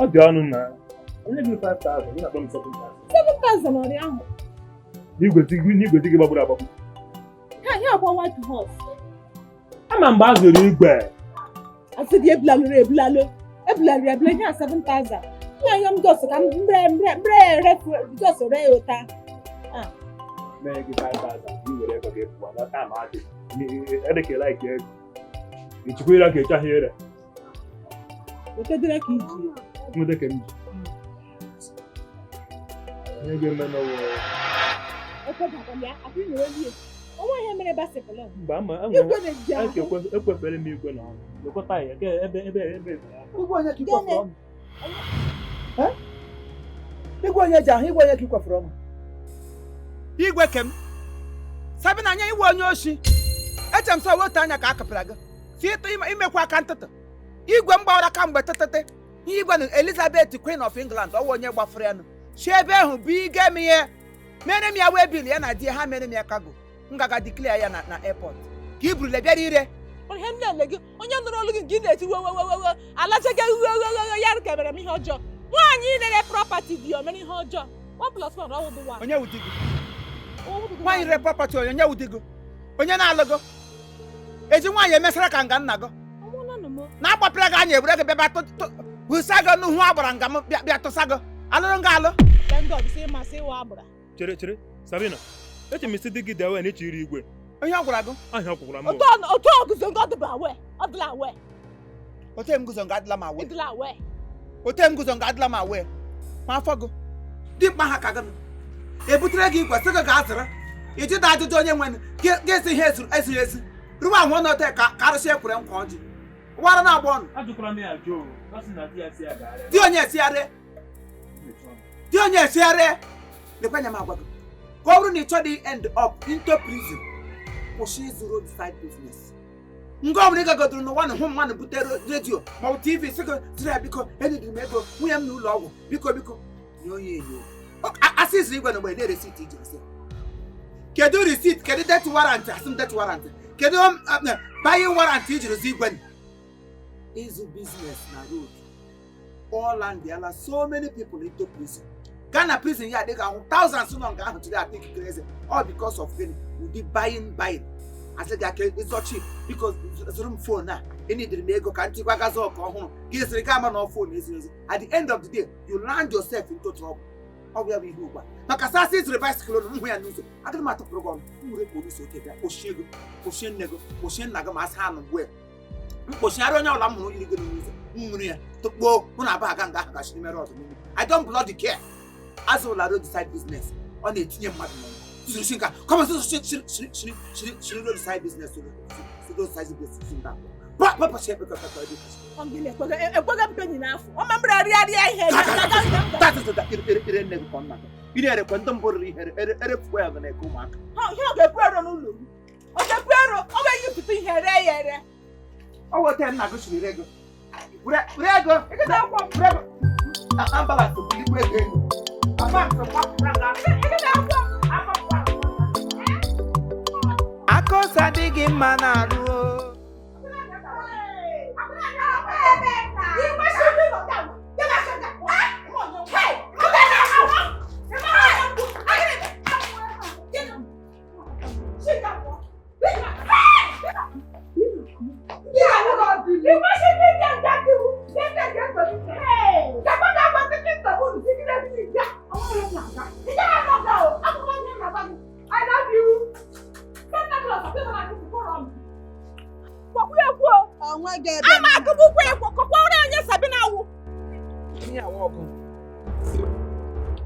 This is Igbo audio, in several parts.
Ọ dị ọnụ na. Onye gị 5,000, ị na-akpọ m 7,000. 7,000 ọrịa ahụ. N'igwe di gị gbagburu agbagbu. Ha ihe agba white horse. Ama mgbe a zụrụ igwe. Asị dị ebulalụ ihe a 7,000. Nwa ya m gosi ka mbre gosi re ụta. Mee gị 5,000, ị were ego gị pụọ na taa ma adị. Edekela ike ego. Ichikwira ka ịcha here. Wetedere ka iji. Nwede ka m ji. Onye ga-eme n'ọwụ. Okwebakwa ya, akụ ị na-elie. Onwe ihe mere basikụl. Mgbe ama ekwefere m igwe na ọnụ. Lekọta ya ebe. Igwe onye ka ị kwafere ọnụ? Igwe onye ji ahụ igwe onye ka ị kwafere ọnụ? Igwe kem. Sabina anya iwe onye oshi. Eche m sọ wetu anya ka a kapịra gị. Si imekwa aka ntụtụ. Igwe mgbawara ka mgbe tụtụtụ. Igwe na Elizabeth Queen of England ọwụ onye gbafere ya nụ. Si ebe ahụ bụ ige m ihe. Mere m ya wee bili ya na di ha mere m ya kago. M gaga declare ya na airport. Ka i burule bịara ire. Ihe ndị ele gị onye nụrụ olu gị nke ị na-eti wewewewe alachaga wewewewe ya kebere m ihe ọjọọ. Nwaanyị na-ere property dị omere ihe ọjọọ. 1+1 ọwụ dị 1. Onye wudi gị? Nwaanyị rere property onye wudi gị? Onye na-alụ gị? Eji nwaanyị emesara ka nga nna gị? Na-agbapịra gị anya ebure gị bịa hụsa gị n'ihu agbara nga m bịa tụsa gị. Alụrụ gị alụ? Chere, Sabina. Eche m isi dị gị dị awe na ịchịrị igwe. Onye ọ gwara gị? Ahịa ọ kwụkwara m. Otu ọgụzọ nga ọdịba awe. Ọdịla awe. Ote m guzo nga adịla m awe. Ịdịla awe. Ote m guzo nga adịla m awe. Ma afọ gị. Dị mkpa ha ka gị. Ebutere gị igwe sị gị gaa zụrụ. Iji da ajụjụ onye nwe ga-esi ihe ezuru ezi. Ruwa ahụ n'ote ka arụsị ekwere nkwa ọjị. Ụwara na-agba ọnụ. Ajụkwara m ya ajụ. Ọ sị na di ya si ya gaarị. Di onye esiarị. Di onye esiarị. Lekwanya m agwa gị. Ka ọ bụrụ na ị chọrọ end up into prison, kwụsị ịzụ roadside business. Nga ọ bụla ị gagodoro n'ụwa na hụ mmadụ butere redio ma ọ bụ TV sị gị zụrụ ya biko enidiri m ego nwunye m n'ụlọ ọgwụ biko nye onye enyo. Asị izụ igwe na mgbe na resit iji asị. Kedu receipt? Kedu death warrant? Asị m death warrant. Kedu buying warrant iji rụzi igwe? Ịzụ business na road. All land bịala so many people into prison. Ghana prison ya adịghị ahụ thousands nọ nga ahụ today I think crazy all because of ụdị buying. Asị gị aka ịzọ cheap because zụrụ m phone a enidiri m ego ka ntịkwa gazi ọka ọhụrụ ka esiri ga ama na phone eziri at the end of the day you land yourself into trouble. Ọ bụ ya bụ ihe ugbu a maka sasị ịzụrụ bicycle nhụ ya n'ụzọ agaghị m atụpụrụ gị ọnụ nwere polisi oke bịa kpochie ego kpochie nne gị kpochie nna gị ma asị ha nụ mgbe mkpochigharị onye ọbụla m hụrụ yiri gị n'ụzọ mmiri ya tụkpuo mụ na aba aga nga ahụ gachiri mere ọdịnihu I don't bloody care. Azụla roadside business ọ na-etinye mmadụ n'ọnụ solution ka come shiri roadside business roadside business nda papa shepe ka ekwaga mpeni n'afọ ọma mbere arịarịa ihe ire nne gị kọnna ire ere kwento mbụrụ ihe erefukwa ya na eke ụmụaka ọ ga-ekwu ero n'ụlọ ọ ga-ekwu ero ọ ga-eyipụta ihe ere ya ere ọ weta nna gị shiri ego ego ambalance bụ igwe ego Akọsa adịghị mma na-arụ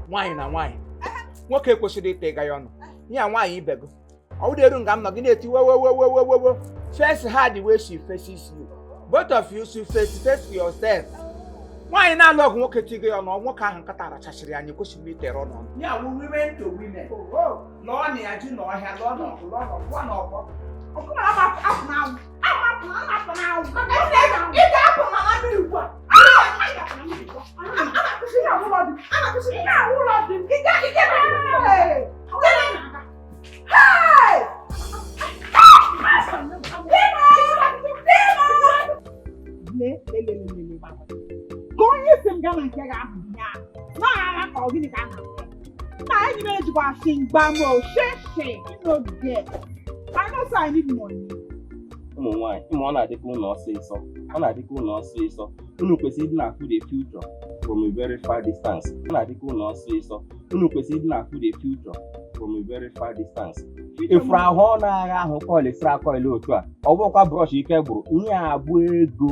nwaanyị na nwaanyị nwoke kwesịrị ite ịga ya ọnụ ya nwaanyị ibe gị ọ wụrụ eru nga m nọ gị na-eti wewewewewewe face hard way she faces you both of you should face yourself. Nwaanyị na-alụ ọgụ nwoke tigo ya ọnụ nwoke ahụ nkata arachachiri anyị kwesịrị itere ọnụ ya wụ women to women lụọ na ya ji n'ọhịa lụọ n'ọgụ lụọ n'ọgbọ na nke ga-ahụ ya na-ara ka ọ gịnị ka a na-akpọ na enyi m ejikwa shingba mo sheshe n'oge I know say I need money. Ụmụ nwaanyị ịma ọ na-adịka ụlọ ọsịsọ unu kwesịrị ịdị na-afụ the future from a very far distance. Ọ na-adịka ụlọ ọsịsọ unu kwesịrị ịdị na-afụ the future from a very far distance. Ifuru ahụ ọ na-agha ahụ kọịlị otu a ọ bụrụkwa brọsh ike gburu ihe abụ ego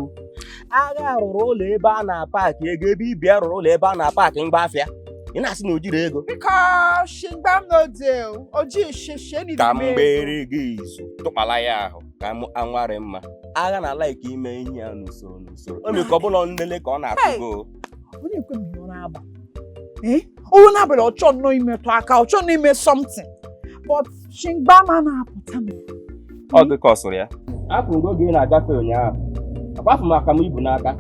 agha rụrụ ụlọ ebe a na-apaki ego ebe ibia rụrụ ụlọ ebe a na-apaki mgbafịa ị na-asị na o jiri ego Because shingba no deal oji sheshe ni ka mgbere gị izu tụkpala ya ahụ ka anwarị mma agha na like ime ihe ya n'usoro o mee ka ọ bụla nlele ka ọ na-atụgo onye ekwe m ọ na-agba ọrụ n'abalị ọ chọọ nnọọ imetụ aka ọ chọọ n'ime something but shingba ma na-apụta m ọ dị ka ọ sụrụ ya afụrụ oge ị na-agafe ụnyaahụ akwafu m akamụ ibu n'aka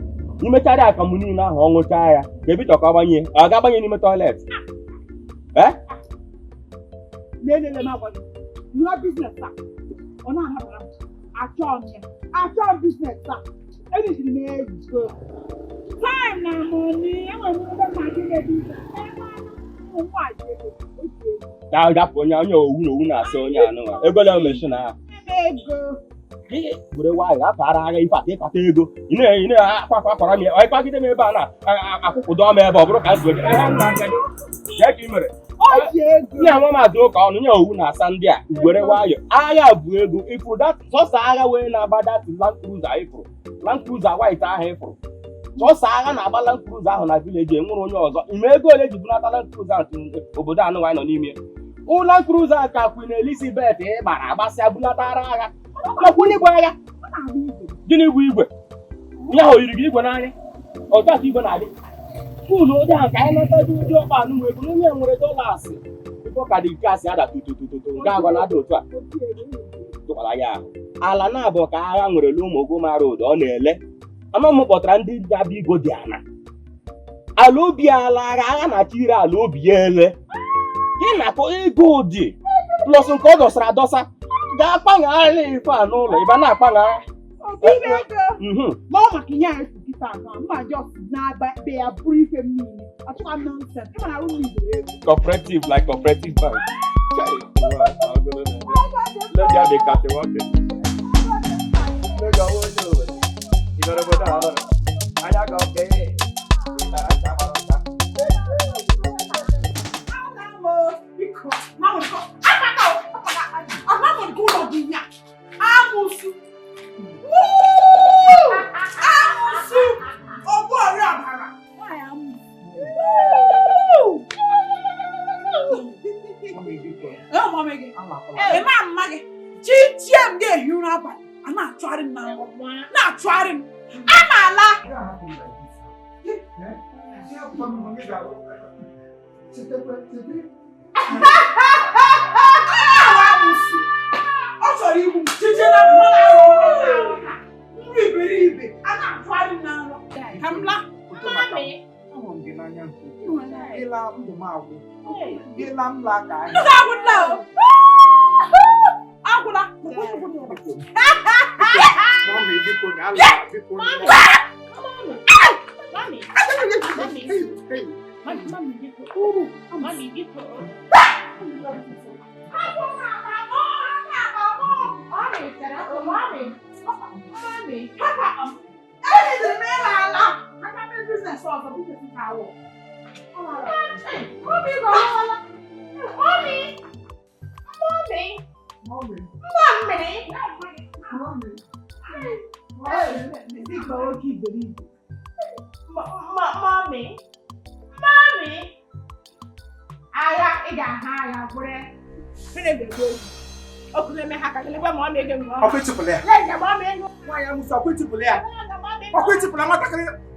imechara akamụ niile ahụ ọ ṅụchaa ya ka ebe chọka gbanye ọ ga-agbanye n'ime toilet lelele ma gwa nwa business a ọ na-anabara achọ business a ejiri m ego time na money enwere m ebe ma gị na-ebi ga-adapụ onye owu na-asị onye anụnwa ego le meshin ahụ were nwayọ apara agha ife aka ịkpata ego ị na-akwafa akwara m ya ọ ịkpagide m ebe a na-akwụkwụdo m ebe ọ bụrụ ka nzuo ka ị mere nye nwa maazị ụka ọnụ nye owu na-asa ndị a were nwayọ agha bụ ego ịfụrụ sọsọ agha wee na-agba dati Land Cruiser ịfụrụ Land Cruiser white ahụ ịfụrụ sọsọ agha na-agba Land Cruiser ahụ na vileji enwere onye ọzọ ime ego ole ji bunata Land Cruiser ahụ obodo anụ nwaanyị nọ n'ime Land Cruiser ka Queen Elizabeth gbara agbasịa bunatara agha onye igwe agha gịnị bụ igwe ihe ahụ yiri gị igwe n'anya otu aka igwe na-adị ụlọ ụdị ahụ ka anyị nata ụdị ọkpa anụnụ ego na onye nwere dọlasị ife ka dị gasị ada tutututu nke agwa na ada otu a tụkwara ya ahụ ala na-abụ ka agha nwere n'Ụmụogoma road ọ na-ele anụ kpọtara ndị ga-abịa igo dị ala obi agha na-achọ ire ala obi ya ele gị na-akọ ego dị plọs nke ọ dọsara adọsa ga-akpagharị ife a n'ụlọ ịba na-akpagharị ma ọ maka ihe a esikita ahụ mma jọs na-be ya bụrụ ife m niile achọkwa nọnsens ịma na arụ m igwe ego cooperative like cooperative bank let there be category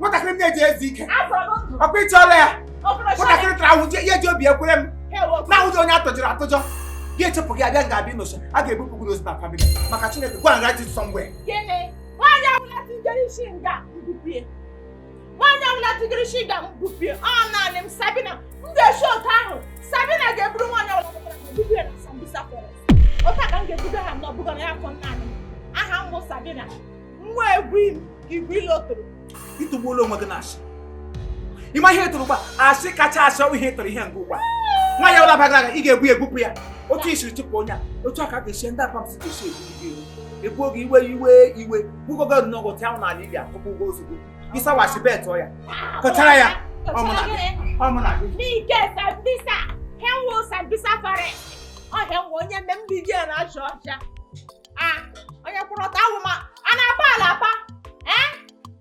nwatakịrị na-eji ezi ike ọkwa ịchọọla ya nwatakịrị tara ahụ ya ji obi ekwere m na ahụzi onye atọjiri atụjọ gị echepụ gị abịa ga-abịa ịnọchi a ga-ebupụ gị n'ozi na famili maka Chineke gwa nga ji somewhere nwaanyị ọbụla tigere isi nga mbupie ọ naanị m Sabina m ga-eshi otu ahụ Sabina ga-eburu nwaanyị ọbụla mbupie na Sambisa forest otu aka m ga-ebuga ha n'ọbụga na ya afọ naanị aha m bụ Sabina nwa egwu igwe ilotoro ịtụgbuola onwe gị na-asị Ima here to Ruba, I see Kacha so here to the Hanguba. Why you have a good ya? What is it to Ponya? You talk at the Shenda comes to see you. The book you way, who go no go town Olivia, who goes to This I was a bet for ya. Kotaya, Omana, me guess a visa. Hell was a visa for it. I have one and then begin a Georgia. Ah, I have brought a woman and a palapa. Eh?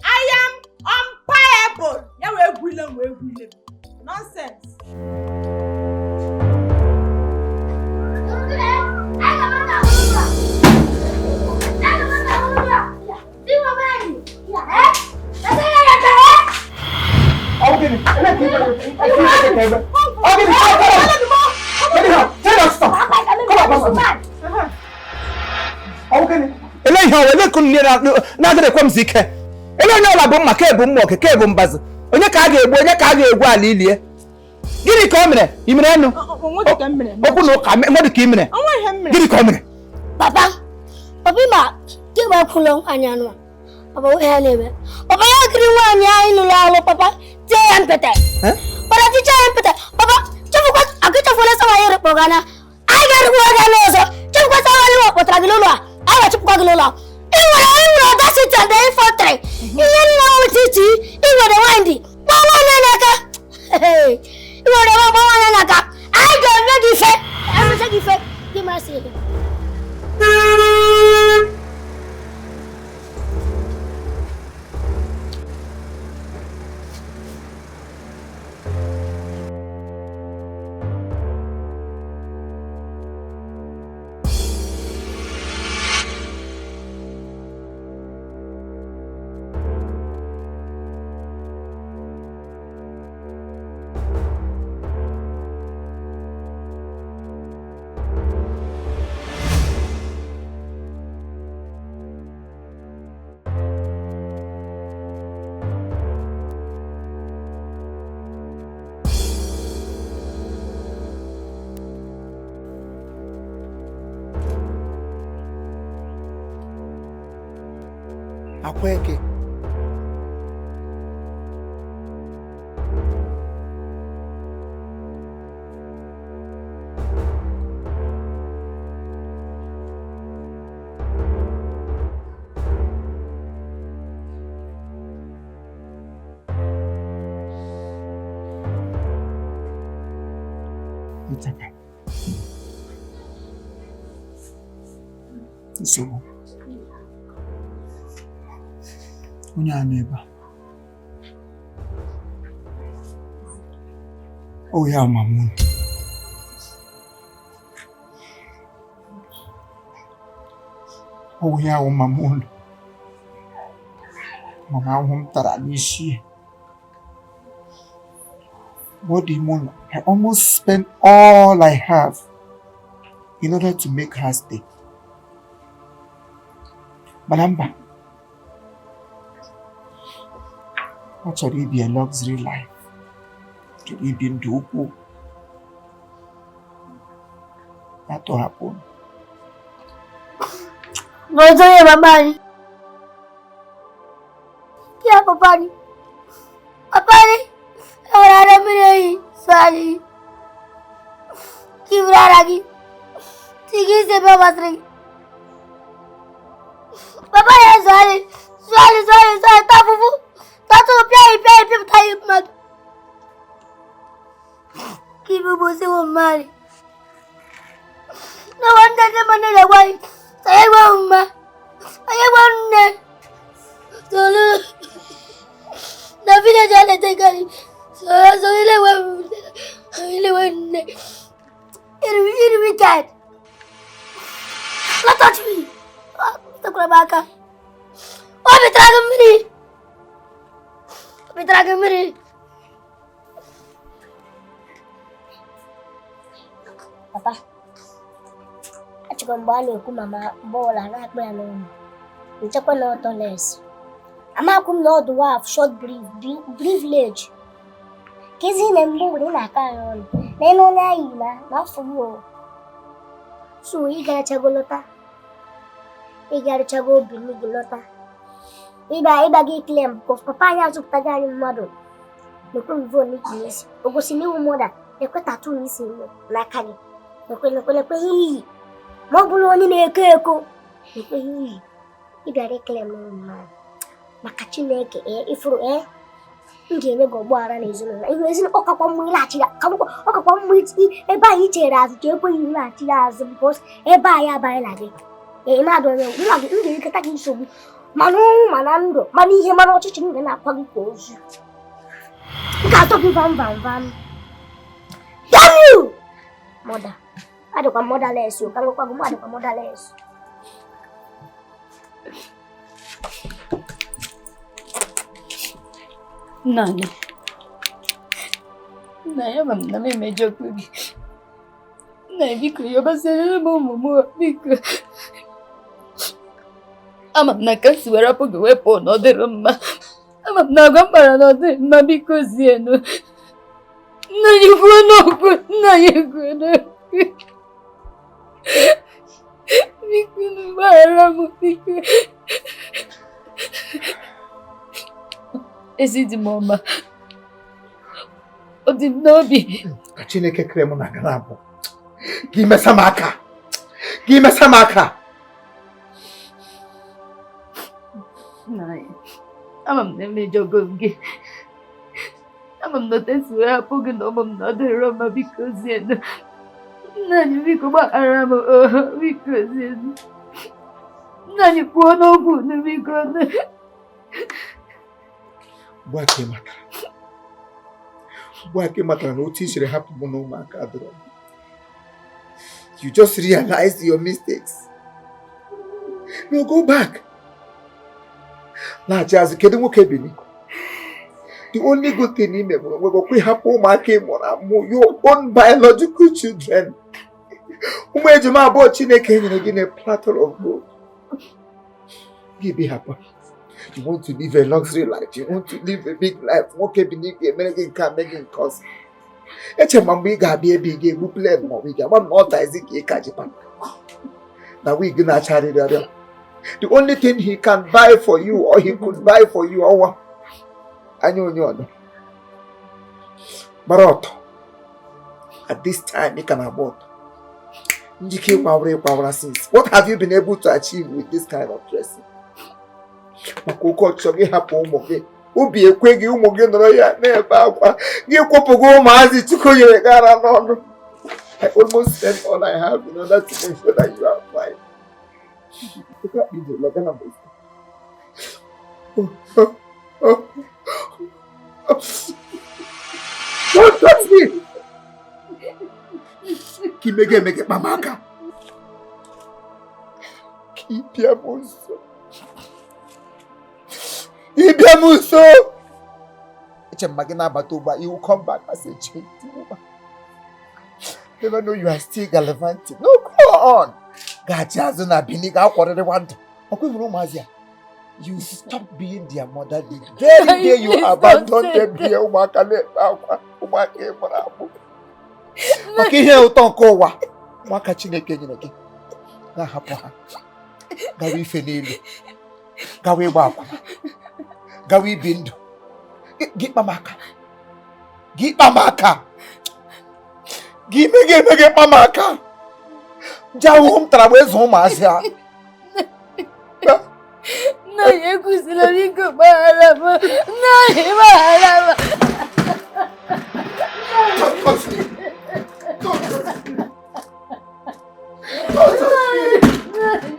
I am unpayable. You will William. Nonsense. Gini komene, imene no. What can be? Open no kame, mo di kimene. Gini komene. Papa, papi ma, ke ba kulong anyano. Papa wo helebe. Papa ya kiri wa nya inu la papa. Je yan pete. Hein? Papa ti je yan pete. Papa, chofu ko akita fole sa wa yere pogana. Ai ga ru ga no so. Chofu ko sa wa lo potra gilo lo. Ai wa chofu ko gilo lo. Iwo that's it and then for three. Iyan na utiti, iwo de wandi. Wa na naka. Hey. You are the one who I don't know if I was a gift. Give me a second. Akweke. It's okay. So, onye a n'ebe a. Oh ya mamun. Oh ya mamun. Mama hum tara nishi. What do you want? I almost spent all I have in order to make her stay. Malamba. What should it be a luxury life? Should it be in Duku? That will happen. What's your mama? Yeah, Papa. Papa. Ahora mire, Sali. Kibraragi. Tigi se va matri. Papa ya Sali. Sali, tafufu. Tatu play, tayo mat. Kibu busi wo mali. No wonder the manila wai. Saya wa Saya wa Solo. Na vida ya le tegari. So ile wa Irwi cat. Not touch me. Takura baka. Betraga miri. Papa. Achikombani ku mama bola na akpa no. Nchekwa no tolerance. Ama kum no do have short privilege. Kizi ne mburi na kayon. Neno na ina na fuwo. So igara chagolota. Igara chago bini gulota. Iba gi claim because papa nya sukta gani mado. nekwe mvo n'isi ogosi n'iwu mụda nekwe tatu n'isi n'aka gị nekwe iyi ma ọ bụrụ onye na-eko eko nekwe iyi ị bịara ekele m mmadụ maka Chineke ifuru m ga-eme gị ọgbaghara n'ezinụlọ ihu ezinụlọ ọkakwa mma ịlaghachiri ọkakwa mma ebe anyị chere azụ ka ekweghị ịlaghachiri azụ bikos ebe anyị abaghị na gị mmadụ onye m ga-eketa gị nsogbu mana ọnwụ mana ndụ mana ihe mana ọchịchị m ga na-akwa gị ka ozu m ga-atọ gị vam damn you mother adịkwa motherless ka ngwakwa gị m adịkwa motherless Nani ya mam na me mejọ gị na biko yọbasịrị m ụmụ m biko ama m na ka si were apụ gị wepụ na ọ dịrị mma ama m na agwa mkpara na ọ dịrị mma biko zienụ nna ya kwuo n'okwu nna ya kwuo n'okwu biko gbaghara m biko ezi dị m ọma ọ dị m n'obi ka Chineke kere m na gara abụ gị mesa m aka ama m na emejọgo gị ama m na otesi wee hapụ gị na ọmụ m na ọ dịrọ mma biko zienụ nna anyị biko gbaghara m biko zienụ nna anyị kwuo n'okwu biko Gwa ka ị matara na otu i siri hapụ mụ na ụmụaka adọrọ m. You just realized your mistakes. No, go back. Laghachi azụ, kedu nwoke bini? The only good thing ime bụ na we hapụ ụmụaka ị mụrụ amụ, your own biological children. Ụmụ ejima abụọ Chineke nyere gị na platter of gold. Gị be happy. You want to live a luxury life. You want to live a big life. Nwoke bini gị emere gị nke a mee gị nke ọzọ. Eche ma mgbe ị ga-abịa ebe ị ga-egbu plan ma ị ga-agba na ọta ezi ka ị ka ji pana. Na wig na-acharịrị arịa. The only thing he can buy for you or he could buy for you ọwa anya onye ọdọ. Gbara ọtọ. At this time ị ka na-agba ọtọ. Njike ịkwawara since. What have you been able to achieve with this kind of dressing? Maka oke ọchọ gị hapụ ụmụ gị. Obi ekwe gị ụmụ gị nọrọ ya na-ebe akwa. Gị kwụpụgo ụmụazị Chukwu nyere gị ara n'ọnụ. I almost spent all I have in order to make sure that you are fine. Look at me, look at me. Don't touch me! Make mamaka. Keep your muso. You will come back as a changed woman. Never know you are still gallivanting. No, go on. You stop being their mother. The very day you abandon them here, okay, here you talk over. Waka Chineke nyineke. Na hapo ha. Gawi fenelu. Gawi wako. Gawi bindu. Git mamaka. Gimege mamaka. Jawu mtrawezo ụmụazị. Na yekusila biko baharama. Na baharama. Don't touch me. Don't touch me. Don't touch me.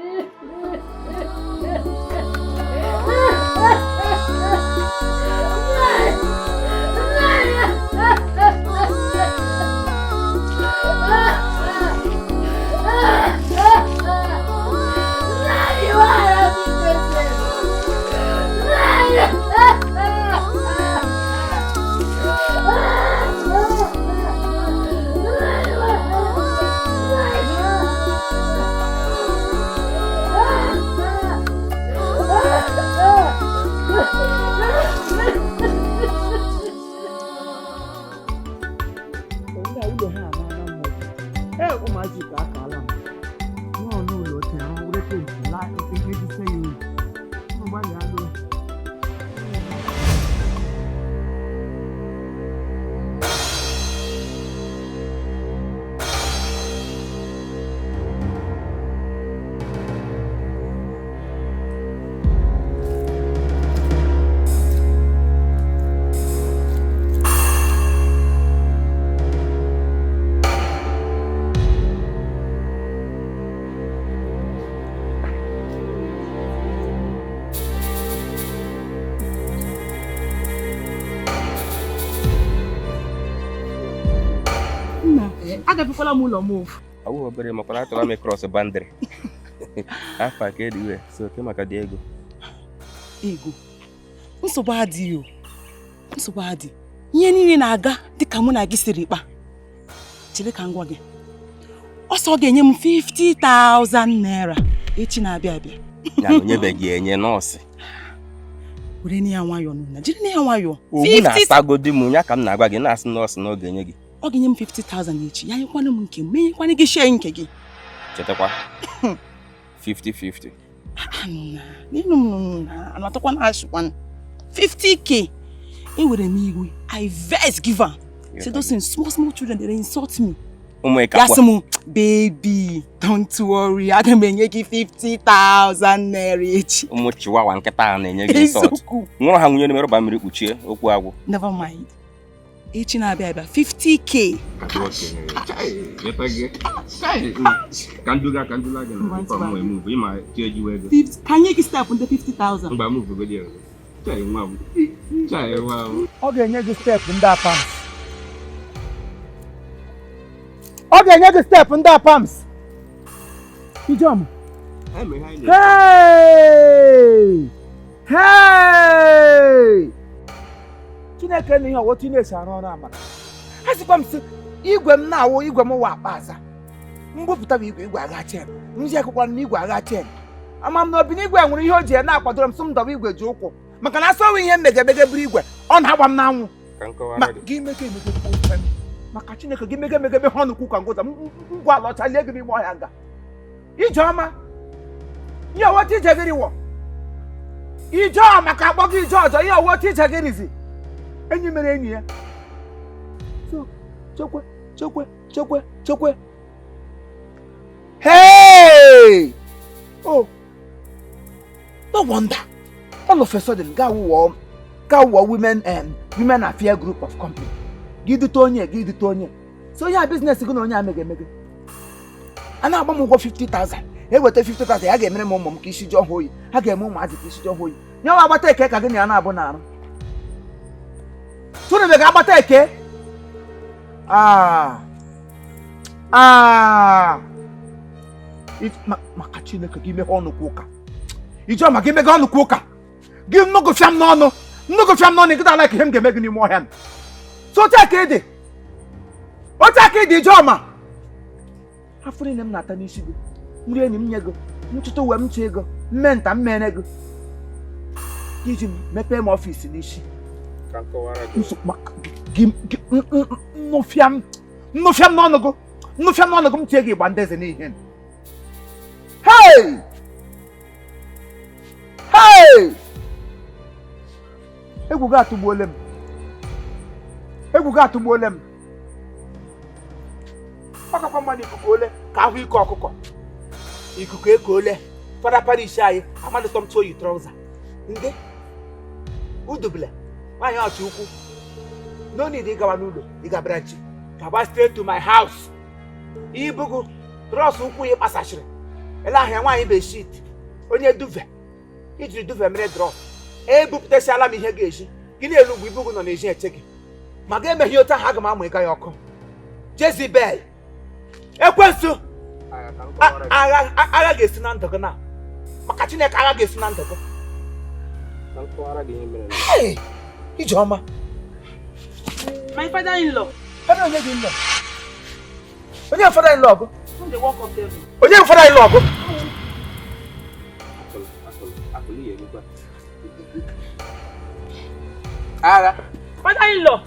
agabikwala m ụlọ m ofu. Awụ obere makwa atụla m cross boundary. Afa ka ediwe so ke maka dị ego. Ego. Nsogbu adịghị o. Nsogbu adị. Ihe niile na-aga dịka mụ na gị siri kpa. Chere ka m gwa gị. Ọsọ ga-enye m 50,000 naira echi na-abịa abịa. Ya onyebeghị enye nọọsụ. Were na ya nwayọọ nụ na jiri na ya nwayọọ. Ugbu na-asagodi m ya ka m na-agwa gị na-asị nọọsụ na ọ ga-enye gị. Ọ ga-enye m 50,000 echi. Ya nyekwana m nke m, menyekwana gị share nke gị. Chetakwa 50-50. N'elu m na-atọkwa na-ashịkwana 50k. Ewere m iwe. I vex give her. Say those small children, they insult me. Yes, baby, don't worry. I can make you 50,000 naira each. Chihuahua nketa na-enye gị insult. Nwa ha nwunye numero ba mmiri kpuchie okwu agwụ. Never mind. Each na abịa 50k. Can do move. Can you step on the 50,000? Mba move go there. Ọ ga-enye gị step ndị apams. Ọ ga-enye gị step ndị apams. Ijom. Hey! Hey! Chineke n'ihe ọwụ Chineke arụ ọrụ amara. Ha sịkwa m sị igwe m na-awụ igwe m wa akpa aza. Mbupụta bụ igwe agha chen. Nji akwụkwọ m igwe agha chen. Ama m na obi n'igwe nwere ihe o ji na-akwadoro m sị m dọba igwe ji ụkwụ. Maka na asọwe ihe mmege buru igwe ọ na-agba m n'anwụ. Gị mege maka Chineke gị mege ha ọnụ ka ngụza ngwa ala ọcha lie gị n'ime ọhịa nga. Ijeọma ihe ọwọta ije gịrị wọ. Ijeọma ka akpọ gị ije ọjọọ ihe ọwọta ije gịrịzi. Enyi mere enyi ya. So chekwe. Hey! Oh! No wonder. All of a sudden, go women affair group of company. Give the Tony. So your business is going to make. And I'm going to 50,000. Hey, what 50,000? I get minimum mom kishi John Hoy. I get more magic kishi John Hoy. You know what I take again? Yana Bonano. So the Gaba take. If Makachina could give me on the cooker. You tell me, give me on the cooker. Give no go fam no go fam no nigga like him get making more hand. So take it. What take it, Joma? After them not an issue. Mrian him yego. Mucho wem chego. Menta menego. Give him me pay my office in this. No fiam no go. No fiam no go take it one day in him. Hey! Hey! Egu ga atugbuole m. Ọkakwa mmadụ ikuku ole ka ahụ ike ọkụkọ. Ikuku eko ole fada parish anyị amadụ tọm tụọ yi trọza. Ndị udubule nwaanyị ọchị ukwu. No need ịgawa n'ụlọ ịgabara chi. Gaba straight to my house. Ibugu trọs ukwu ya kpasachiri. Ele ahịa nwaanyị beshit. Onye duve. Ijiri duve mere drọs. Ebupụtasịala m ihe ga-eji. Gị na-elu mgbe ibugu nọ na-eji eche gị. Ma ga-emeghe otu ahụ aga m amụ ịga ya ọkụ. Jezibel. Ekwensu. Agha ga-esi na ndụ gị na. Maka Chineke agha ga-esi na ndụ gị. Hey! Ijeọma. My father-in-law. Ebe onye gị nọ? Onye father-in-law gị? The work of devil. Onye father-in-law gị? Agha. Father-in-law.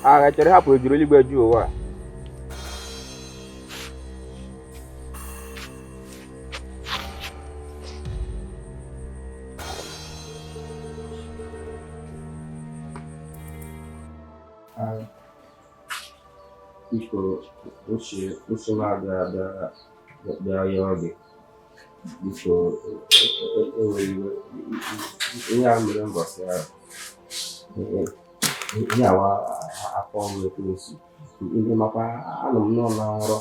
Agha chere hapụ ejuru eluigwe ju ụwa. Biko uche na-abịa ya oge. Biko enwere ihe a mere mbọsị ahụ. Ihe awa afọ ọrụ ekwensị. Ndị makwa anọ m n'ụlọ ọrụ.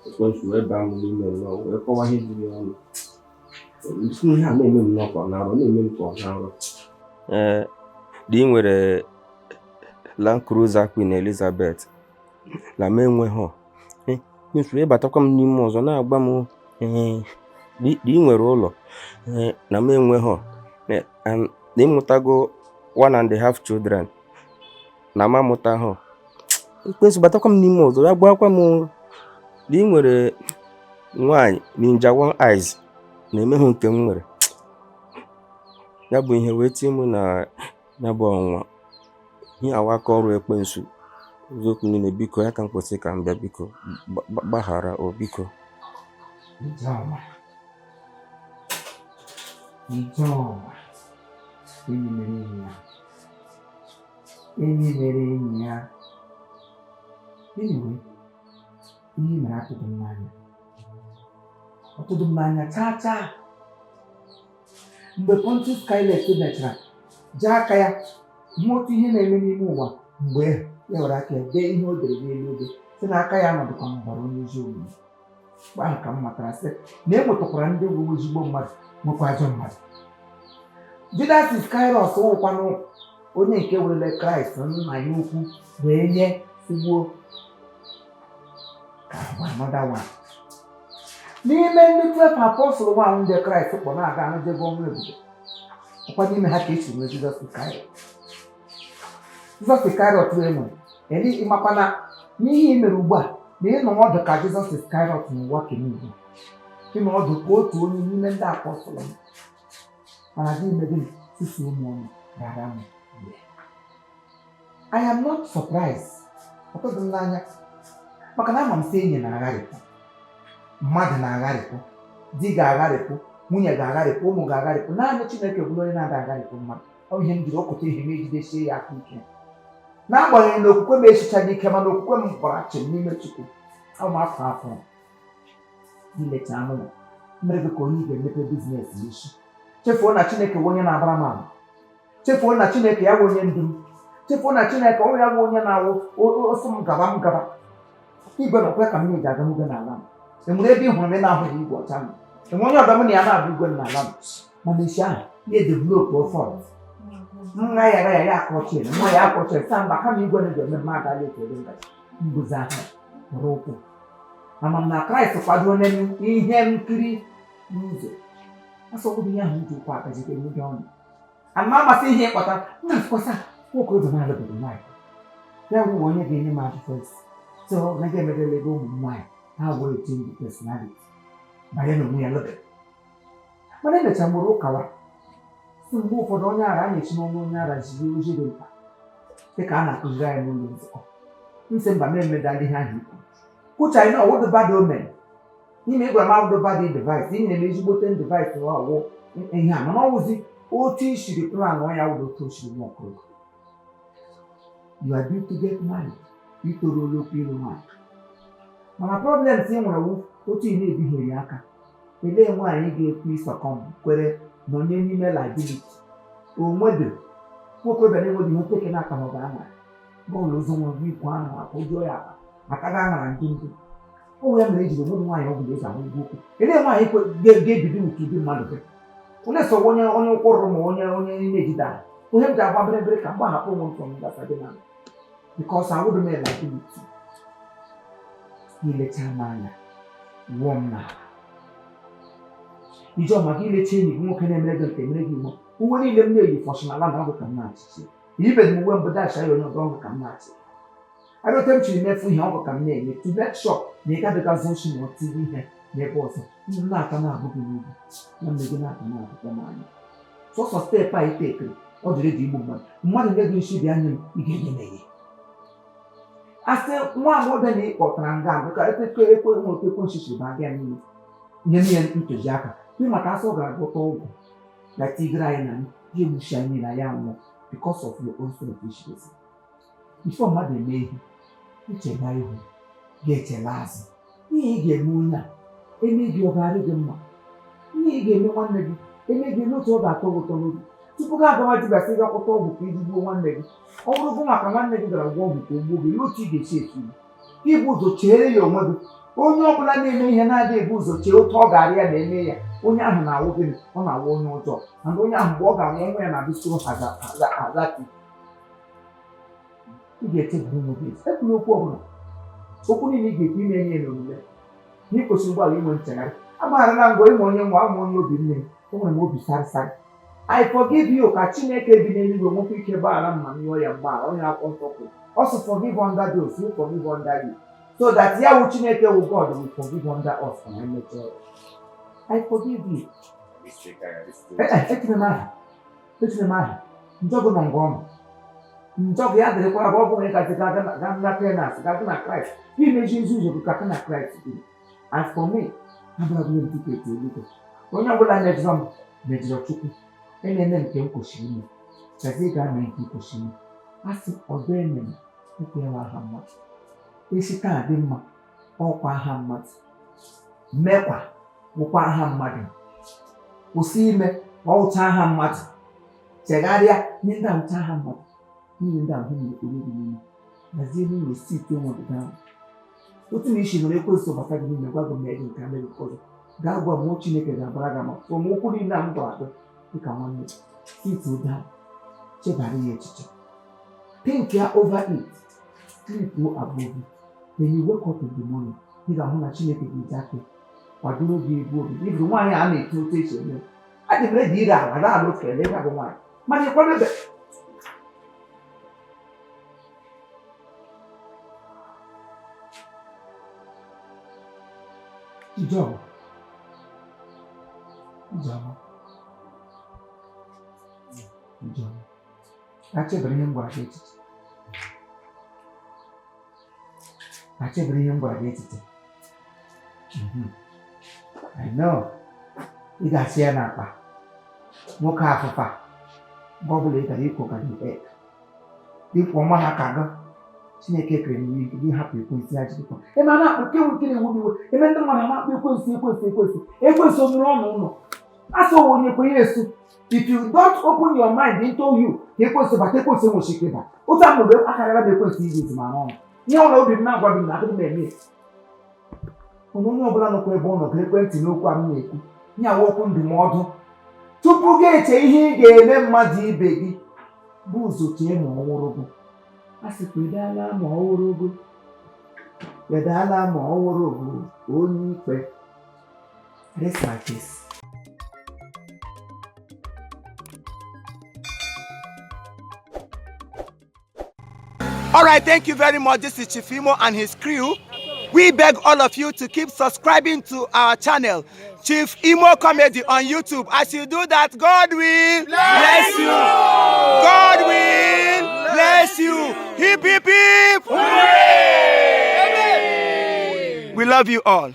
Ekwensị wee baa m n'ime nnọọ wee kọwa ihe jiri ọnụ. Isi ihe a na-eme m n'ọkọ na ọrụ na-eme m ka ọ na ọrụ. Di nwere Land Cruiser Queen Elizabeth la m enweghị nyesoro ịbatakwa m n'ime ọzọ na-agba m dị ị nwere ụlọ na m enweghị na ịmụtago 1.5 children na m amụtaghị ekwensu batakwa m n'ime ọzọ ya gbakwa m dị ị nwere nwaanyị ninja one eyes na-emeghị nke m nwere ya bụ ihe wee tie m na ya bụ ọnwa ihe awaka ọrụ ekwensu ụzọkwu niile biko ya ka m kwesịrị ka m bịa biko gbaghara o biko enyi mere enyi ya anyway ihe mere atụdụ m n'anya chaa mgbe Pontius Pilate mechara jee aka ya hụ otu ihe na-eme n'ime ụwa mgbe ya were aka ya dee ihe o dere n'elu obe si na aka ya nọdụkwa mgbara onye ezi omume mgbe ahụ ka m matara sị na e nwetakwara ndị bụ ezigbo mmadụ nwekwa ajọ mmadụ. Judas Iscariot wụkwanụ onye nke werele Kraịst nna ya ukwu wee nye sigbuo ka another one. N'ime ndị 12 apọstụl nwa ndị Kraịst kpọ na-aga anụjego ọnwụ ebube ọkwa n'ime ha ka esi nwee Jizọs Iscariot. Jizọs Iscariot enwere eli ịmakwa na n'ihe i mere ugbu a na ịnọ ọdụ ka Jizọs Iscariot n'ụwa keniigwe ịnọ ọdụ ka otu onye n'ime ndị apọstụl mana gị mebe sisi ụmụ ọnụ gara m. I am not surprised. Ọtụtụ m n'anya maka na ama m sị enyi na-agharịpụ, mmadụ na-agharịpụ, di ga-agharịpụ, nwunye ga-agharịpụ, ụmụ ga-agharịpụ, naanị Chineke bụrụ onye na-ada agharịpụ mmadụ. Ọ ihe m jiri ọkụta ihe m ejidesie ya aka ike n'agbanyeghị na okwukwe m esichaghị ike mana okwukwe m gbara chịm n'ime Chukwu. Afọ afọ ilecha anụ mere gị ka onye ga-emepe biznes n'isi. Chefuo na Chineke bụ onye na-abara m ama. Chefuo na Chineke ya bụ onye ndu m. Chefuo na Chineke ọ ya bụ onye na-awụ ọsọ m gaba. Igwe na okwe ka m na-eji aga n'ugwe n'ala m. Enwere ebe ị hụrụ m ị na-ahụghị igwe ọcha m. Enwe onye ọbịa m na ya na-abụ igwe n'ala m. Mana isi ahụ na-edevelopụ ọfọdụ. Nwa ya akọchie, nwa ya akọchie saa mba kama igwe na-eji eme m agaghị ekele ngaji mbuzi ahụ nwere ụkwụ. Ama m na Kraịst kwado onye ihe nkiri n'ụzọ. Asọgbudu ihe ahụ ji ụkwụ aka jide ndị ọnụ. Ama amasị ihe ịkpọta na-asịkwasa nwoke oge na-alụbeghị nwaanyị. Ya bụ onye ga-enye m advice. So na ga-emegele ebe ụmụ nwaanyị ha were change personality banye n'onwe ya lụbeghị. Mana emecha mgboro ụkawa si mgbe ụfọdụ onye ara a na-echi n'ọnwa onye ara jiri ozi dị mkpa dịka a na-akụziri anyị n'ụlọ nzukọ. Nsị mba m emedala ihe ahụ ikwu kwụcha anyị na ọwụdụ bad omen n'ime ịgwara m awụdụ bad device ihe na-eme ezigbote device ọwụ ihe a mana ọwụzi otu ishiri plan ọnya wụdụ otu oshiri nwa ọkụrụ. You are due to get married. Itoro olokwu ịlụ nwaanyị. Mana problem ị nwere wụ otu ị na-ebigheri aka elee nwaanyị ga-ekwu ịsọkọm kwere nọnye n'ime liability onwedo nwoke bịara enweghị ihe teke n'aka ma ọ ga-ama bọọlụ ụzọ nwere ikwu ahụ akụjuo ya akpa aka ga aṅara ndị ndụ ọ ya mere ejiri onwe nwaanyị ọbụla eji ahụ igwe okwu elee nwaanyị ga-ebido nke ibi mmadụ gị onye so onye ụkwụrụ ma onye na-ejide ahụ onye m ji agba bịrịbịrị ka mgbahapụ onwe ntọ m gbasara na because I wouldn't make liability. Ilecha n'anya wụọ m n'ala. Ijeọma gị ilecha enyi gị nwoke na-emere gị nke emere gị imo uwe niile m na-eyi fọshinala na ọgụ ka m na-achịchi ibe m uwe mbụ dacha ya onye ọgụ ọgụ ka m na-achị arịote m chiri mefu ihe ọgụ ka m na-eme to make sure na ị gadịgazi ochi ma ọtịrị ihe n'ebe ọzọ ndị na-aka na-abụ gị n'ugwu na mme gị na-aka na-abụkwa m anya sọsọ steepụ a itekere ọ dịrị dị igbu mmadụ nye gị nshi dị anya m ị ga-enye m eghe asị nwa agbọghọ na ịkpọtara nga abụ ka ekwe nwoke nchichi ba abịa niile nye nye ntụziaka maka asọ ga-agụta ọgwụ na tigre anyị na ya egbuchi anyị na ya nwụọ because of your own selfishness. Before mmadụ eme ihe icheba ihu ga-echela azụ ihe ị ga-eme onye a eme gị ọ ga-adị gị mma ihe ị ga-eme nwanne gị eme gị n'otu ọ ga-atọ ụtọ n'obi tupu gị agawa dibasị gị akwụta ọgwụ ka iji gbuo nwanne gị ọ bụrụ gụ maka nwanne gị gara gwa ọgwụ ka o gbuo gị n'otu ị ga-esi esi ibu ụzọ chere ya onwe gị onye ọbụla na-eme ihe na-adịghị ebu ụzọ chee otu ọ ga-arị ya na-eme ya onye ahụ na-awụ gịnị ọ na-awụ onye ọjọọ mana onye ahụ mgbe ọ ga-anwụ ọnwụ ya na-abịsoro hazati ị ga-echeburu m obi ekwula okwu ọbụla okwu niile ị ga-ekwu ime ihe n'omume na ịkwesịrị ụgbọala inwe nchegharị agbaghara na ngwa ịma onye nwa ama onye obi mmiri enwere m obi sarịsarị I forgive you ka Chineke bi n'eluigwe nwekwa ike gbaghara m ma m yọọ ya mgbaghara onye akwụkwọ nsọ kwuru also forgive under those who forgive under you so that ya wụ Chineke wụ God will forgive under us and I mechọọ I forgive you echere m aha njọgụ nọ ngwa ọma njọgụ ya dịrịkwa bụ ọ bụ onye gazi ga na penas gazi na Kraịst imeji ezi ụzọ bụ kaka na Kraịst dịrị as for me abụrụbụla m tiketi eluigwe onye ọbụla mejọrọ m mejọrọ Chukwu na-eme nke m kwesịrị ime gazie ga-eme nke kwesịrị ime a sị ọdọ ememe okwu ya aha mmadụ esi taa dị mma ọkwa aha mmadụ mekwa bụkwa aha mmadụ kwụsị ime ọwụcha aha mmadụ chegharịa nye ndị ahụcha aha mmadụ niile ndị ahụ na-ekpere gị n'ime gazie n'ụlọ site nwobodo ahụ otu na isi nọrọ ekwesị bata gị n'ime gwa gị mee gị nke mere ụfọdụ gaa gwa m Chineke ga-abara gị ama ụmụokwu niile a m gwara gị dịka nwanne site ụda chebara ya echiche think ya over it sleep above it when you wake up in the morning ị ga-ahụ na Chineke ga-eji aka kwadoro gị egbu obi iburu nwaanyị a na-eto otu esi eme adị m redi ire ala na ala okele ịga gị nwaanyị mana ịkwadebe Ijeọma achebere ihe m gwara gị echiche I know ị ga-asị ya n'akpa nwoke afụfa mgbe ọ bụla ị gara ịkwụ ka gị ịkwụ ọma ha ka gị Chineke kere n'ihe nke gị hapụ ekwensị ya jirikwa ebe a na-akpụ kewu nke na-ewu iwe ebe ndị mmadụ na-akpụ ekwensị omere ọnụ ụlọ asị owe onye kwenye esu if you don't open your mind into you ka ekwensị bata ekwensị nwụchi ike ba otu a mgbe akarịra bụ ekwensị iji ezi mara ọnụ ihe ọla obi m na-agwa gị na adịghị m eme onye ọbụla nọkwa ebe ọ nọ ka ekwentị n'okwu a m na-ekwu nyawa okwu ndụmọdụ tupu gị eche ihe ị ga-eme mmadụ ibe gị bụ ụzọ chee ma ọwụrụ gị a sịkwa edala ma ọwụrụ gị edala ma ọwụrụ gị onye ikpe rest my case. All right, thank you very much. This is Chief Imo and his crew. We beg all of you to keep subscribing to our channel, Chief Imo Comedy on YouTube. As you do that, God will bless you. God will bless you. Hip, hip, hip. We love you all.